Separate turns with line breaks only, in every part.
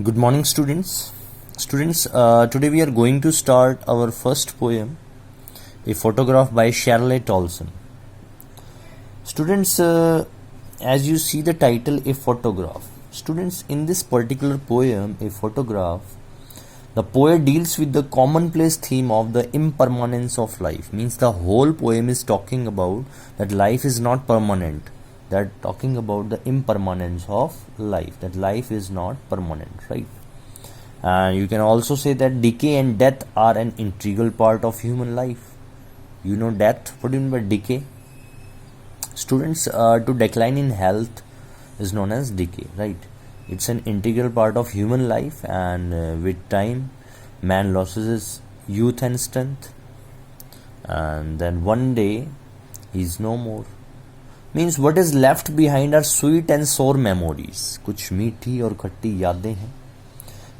Good morning, students. Today we are going to start our first poem, a photograph by Shirley Tolson. Students, as you see the title, a photograph. Students, in this particular poem, a photograph, the poet deals with the commonplace theme of the impermanence of life. Means the whole poem is talking about that life is not permanent. That talking about the impermanence of life. That life is not permanent, right? And you can also say that decay and death are an integral part of human life. You know death. What do you mean by decay? Students, to decline in health is known as decay, right? It's an integral part of human life, and with time, man loses his youth and strength, and then one day he's no more. Means what is left behind are sweet and sour memories. कुछ मीठी और खट्टी यादें हैं,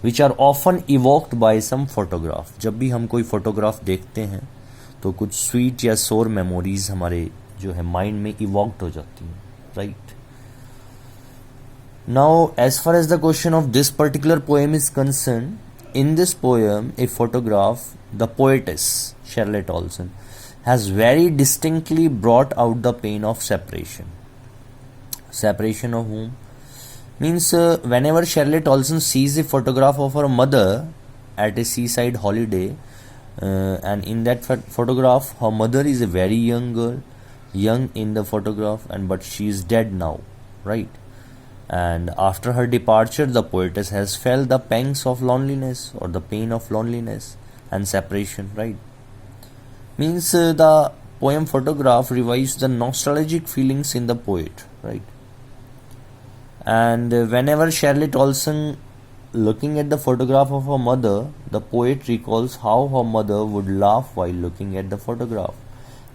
which are often evoked by some photograph. जब भी हम कोई फोटोग्राफ देखते हैं तो कुछ स्वीट या सोर मेमोरीज हमारे जो है माइंड में इवॉक्ड हो जाती हैं, right? Now, as far as the question of this particular poem is concerned, in this poem, a photograph, the poetess Shirley Tolson has very distinctly brought out the pain of separation. Separation of whom? Means whenever Shirley Tolson sees a photograph of her mother at a seaside holiday, and in that photograph, her mother is a very young girl, young in the photograph, but she is dead now, right? And after her departure, the poetess has felt the pangs of loneliness or the pain of loneliness and separation, right? Means the poem photograph revives the nostalgic feelings in the poet, right? And whenever Shirley Tolson looking at the photograph of her mother, the poet recalls how her mother would laugh while looking at the photograph,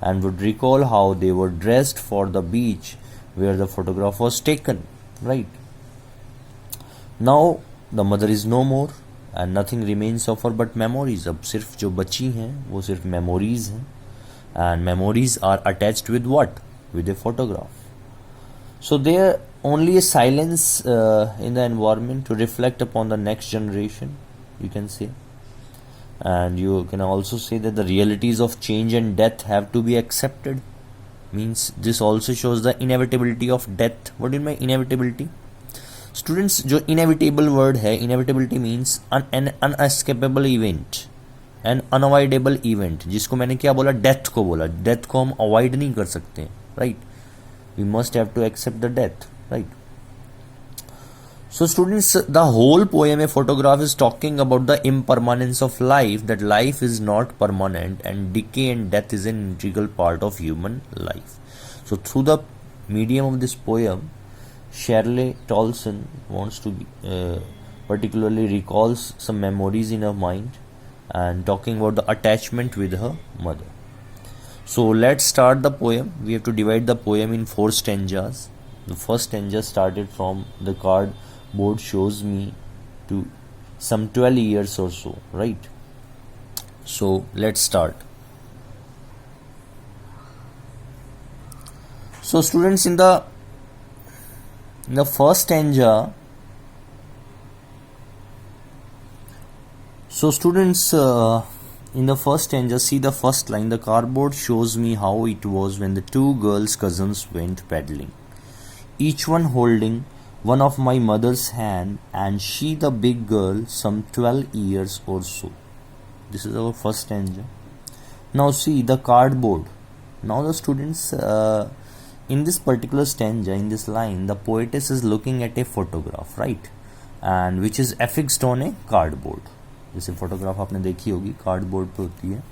and would recall how they were dressed for the beach where the photograph was taken, right? Now the mother is no more and nothing remains of her but memories. अब सिर्फ जो बची हैं वो सिर्फ memories हैं, and memories are attached with what? With a photograph. So there only a silence in the environment to reflect upon the next generation, you can say. And you can also say that the realities of change and death have to be accepted. Means this also shows the inevitability of death. What do you mean by inevitability? Students, जो inevitable word है, inevitability means an unescapable event, an unavoidable event, जिसको मैंने क्या बोला? Death को बोला. Death को हम अवॉइड नहीं कर सकते, right? We must have to accept the death, right? So students, the whole poem, a photograph, is talking about the impermanence of life, that life is not permanent and decay and death is an integral part of human life. So through the medium of this poem, Shirley Tolson wants to particularly recalls some memories in her mind and talking about the attachment with her mother. So let's start the poem. We have to divide the poem in 4 stanzas. The first stanza started from the cardboard shows me to some 12 years or so, right? So let's start. So students, in the first stanza, in the first stanza, see the first line. The cardboard shows me how it was when the 2 girls' cousins went paddling, each one holding one of my mother's hand, and she, the big girl, some 12 years or so. This is our first stanza. Now see the cardboard. Now the students, in this particular stanza, in this line, the poetess is looking at a photograph, right? And which is affixed on a cardboard. जैसे photograph आपने देखी होगी, cardboard पे होती है.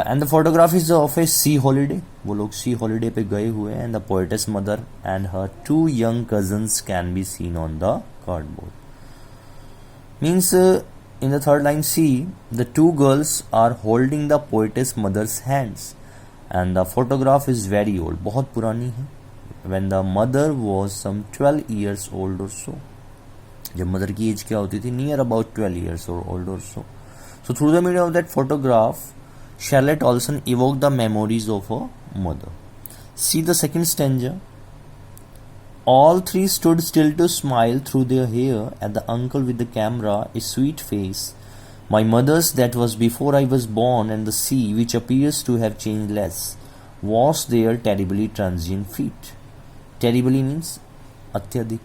And the photograph is of A C holiday. वो लोग सी holiday पे गए हुए हैं. And the poetess mother and her 2 young cousins can be seen on the cardboard. Means in the third line, see the 2 girls are holding the poetess mother's hands, and the photograph is very old. बहुत पुरानी है. When the mother was some 12 years old or so. जब mother की as क्या होती थी? Near about 12 years or old or so. So through the medium of that photograph, Shirley Tolson evoked the memories of her mother. See the second stanza. All three stood still to smile through their hair at the uncle with the camera, a sweet face. My mother's that was before I was born, and the sea, which appears to have changed less, was their terribly transient feet. Terribly means अत्यधिक,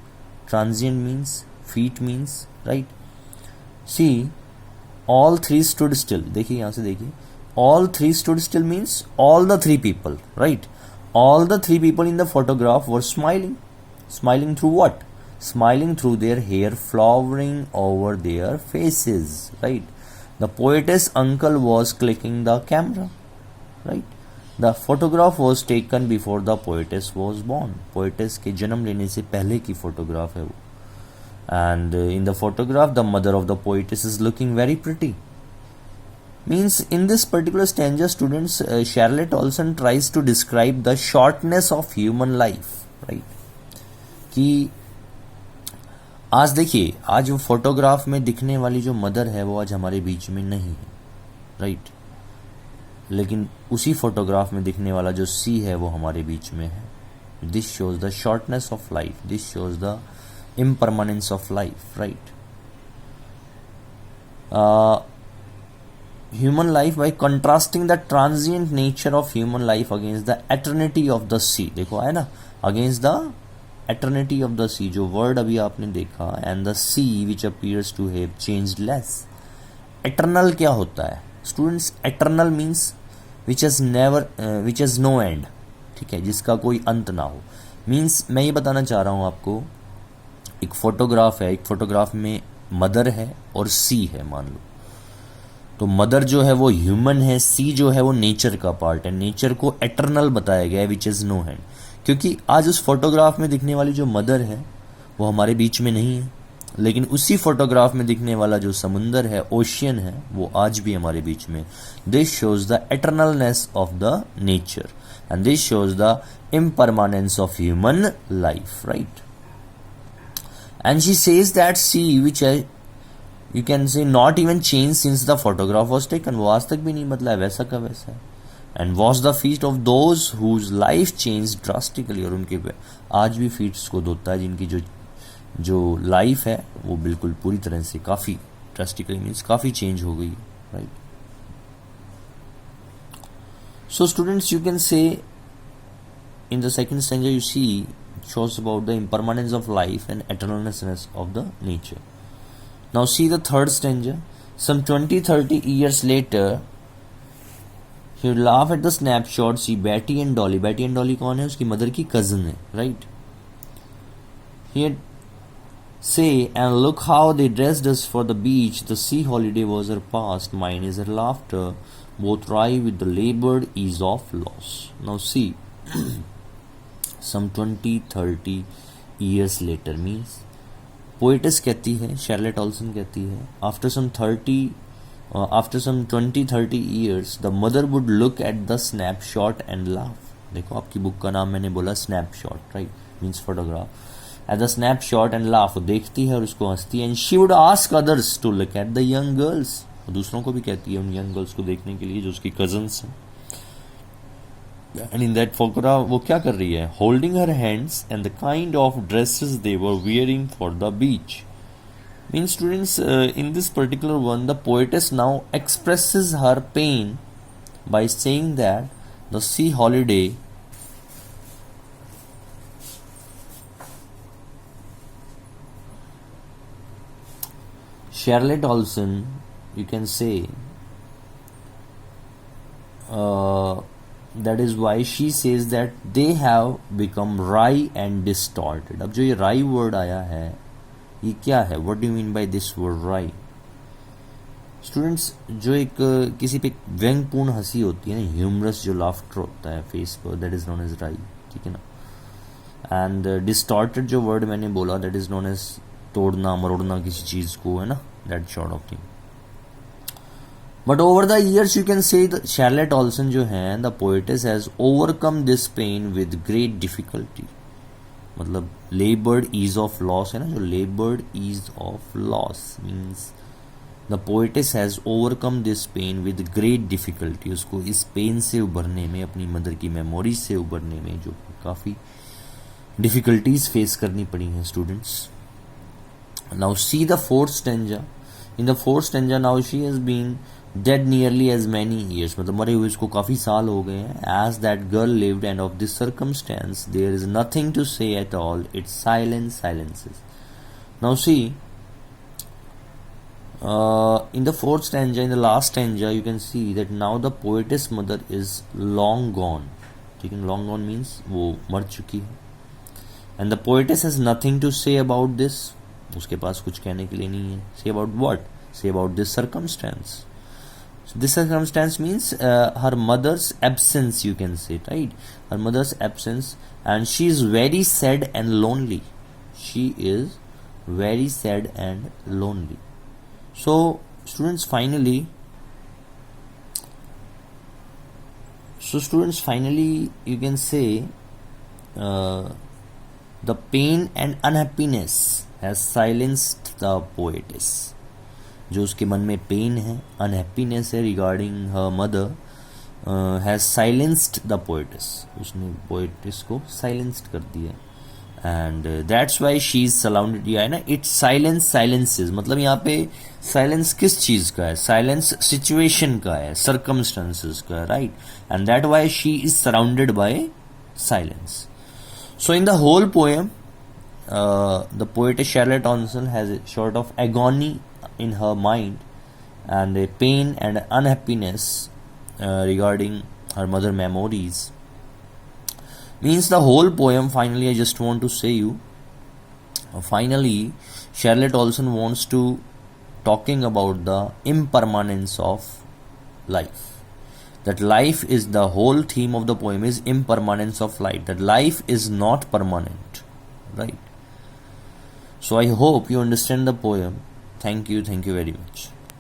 transient means feet means right. See, all three stood still. देखिए यहाँ से देखिए, all three stood still means all the three people, right? All the three people in the photograph were smiling. Smiling through what? Smiling through their hair flowering over their faces, right? The poetess uncle was clicking the camera, right? The photograph was taken before the poetess was born. Poetess के जन्म लेने से पहले की photograph है वो. And in the photograph, the mother of the poetess is looking very pretty. Means in this particular stanza, students, Charlotte Olson tries to describe the shortness of human life, right? कि आज देखिए, आज वो photograph में दिखने वाली जो mother है वो आज हमारे बीच में नहीं है, राइट? लेकिन उसी फोटोग्राफ में दिखने वाला जो सी है वो हमारे बीच में है. This shows the shortness of life, this shows the impermanence of life, right? Human life by contrasting the transient nature of human life against the eternity of the sea. देखो है ना, against the eternity of the sea, जो word अभी आपने देखा, and the sea which appears to have changed less. Eternal क्या होता है students? Eternal means which has never, which has no end, ठीक है, जिसका कोई अंत ना हो. Means मैं ये बताना चाह रहा हूँ आपको, एक फोटोग्राफ है, एक फोटोग्राफ में मदर है और सी है मान लो. तो मदर जो है वो ह्यूमन है, सी जो है वो नेचर का पार्ट है. नेचर को एटर्नल बताया गया है, विच इज़ नो हैंड. क्योंकि आज उस फोटोग्राफ में दिखने वाली जो मदर है वो हमारे बीच में नहीं है, लेकिन उसी फोटोग्राफ में दिखने वाला जो समुंदर है, ओशियन है, वो आज भी हमारे बीच में. This shows the eternalness of the nature and this shows the impermanence of human life, right? And she says that sea, which you can say not even changed since the photograph was taken, वो आज तक भी नहीं बदला है, वैसा का वैसा है. And was the feet of those whose life changed drastically, और उनके आज भी feet को धोता है जिनकी जो लाइफ है वो बिल्कुल पूरी तरह से काफ़ी drastically means काफ़ी चेंज हो गई, right? So students, you can say in the second stanza you see shows about the impermanence of life and eternalness of the nature. Now see the third stanza. Some 20-30 years later, he would laugh at the snapshot, see Betty and Dolly. Betty and Dolly कौन है? उसकी mother की cousin है, right? He'd say, and look how they dressed us for the beach. The sea holiday was her past, mine is her laughter. Both ride with the labored ease of loss. Now see. Some 20-30 years later means poetess कहती है, Charlotte Olson कहती है, after some 20-30 years the mother would look at the snapshot and laugh. देखो आपकी book का नाम मैंने बोला snapshot, right? means photograph. At the snapshot and laugh, वो देखती है और उसको हंसती है. And she would ask others to look at the young girls. वो दूसरों को भी कहती है उन young girls को देखने के लिए जो उसकी cousins हैं. And in that photograph वो क्या कर रही है? Holding her hands and the kind of dresses they were wearing for the beach. Means students, in this particular one, the poetess now expresses her pain by saying that the sea holiday Charlotte Olson, you can say, that is why she says that they have become wry and distorted. अब जो ये wry word आया है ये क्या है? What do you mean by this word wry? Students, जो एक किसी पे व्यंगपूर्ण हंसी होती है ना, ह्यूमरस जो लाफ्टर होता है फेस पर, that is known as wry, ठीक है ना? And distorted जो word मैंने बोला, that is known as तोड़ना मरोड़ना किसी चीज़ को, है ना, that sort of thing. But over the years you can say that Charlotte Olson जो है, the poetess has overcome this pain with great difficulty. मतलब labored ease of loss है ना, जो labored ease of loss means the poetess has overcome this pain with great difficulty. उसको इस pen से उभरने में, अपनी मदर की मेमोरी से उभरने में जो काफ़ी डिफिकल्टीज फेस करनी पड़ी हैं students. Now see the fourth stanza. In the fourth stanza now she has been dead nearly as many years, मतलब मरे हुए इसको काफ़ी साल हो गए हैं. As that girl lived and of this circumstance there is nothing to say at all, it's silence silences. Now see in the fourth stanza, in the last stanza, you can see that now the poetess mother is long gone. ठीक है, long gone means वो मर चुकी है. And the poetess has nothing to say about this. उसके पास कुछ कहने के लिए नहीं है. Say about what? Say about this circumstance. So this circumstance means her mother's absence, you can say, right? Her mother's absence, and she is very sad and lonely. She is very sad and lonely. So students finally you can say the pain and unhappiness has silenced the poetess. जो उसके मन में pen है, unhappiness है regarding her mother, has silenced the poet's. उसने poet's को silenced कर दिया. And that's why she is surrounded. ये है ना, इट्स साइलेंस साइलेंसेज, मतलब यहाँ पे साइलेंस किस चीज का है? साइलेंस सिचुएशन का है, सर्कमस्टेंसेस का है, right? And that why she is surrounded by silence. So in the whole poem the poetess Charlotte Thomson has a sort of agony in her mind and a pain and unhappiness regarding her mother memories. Means the whole poem, finally I just want to say you, finally Charlotte Olson wants to talking about the impermanence of life. That life is the whole theme of the poem is impermanence of life. That life is not permanent, right? So I hope you understand the poem. Thank you very much.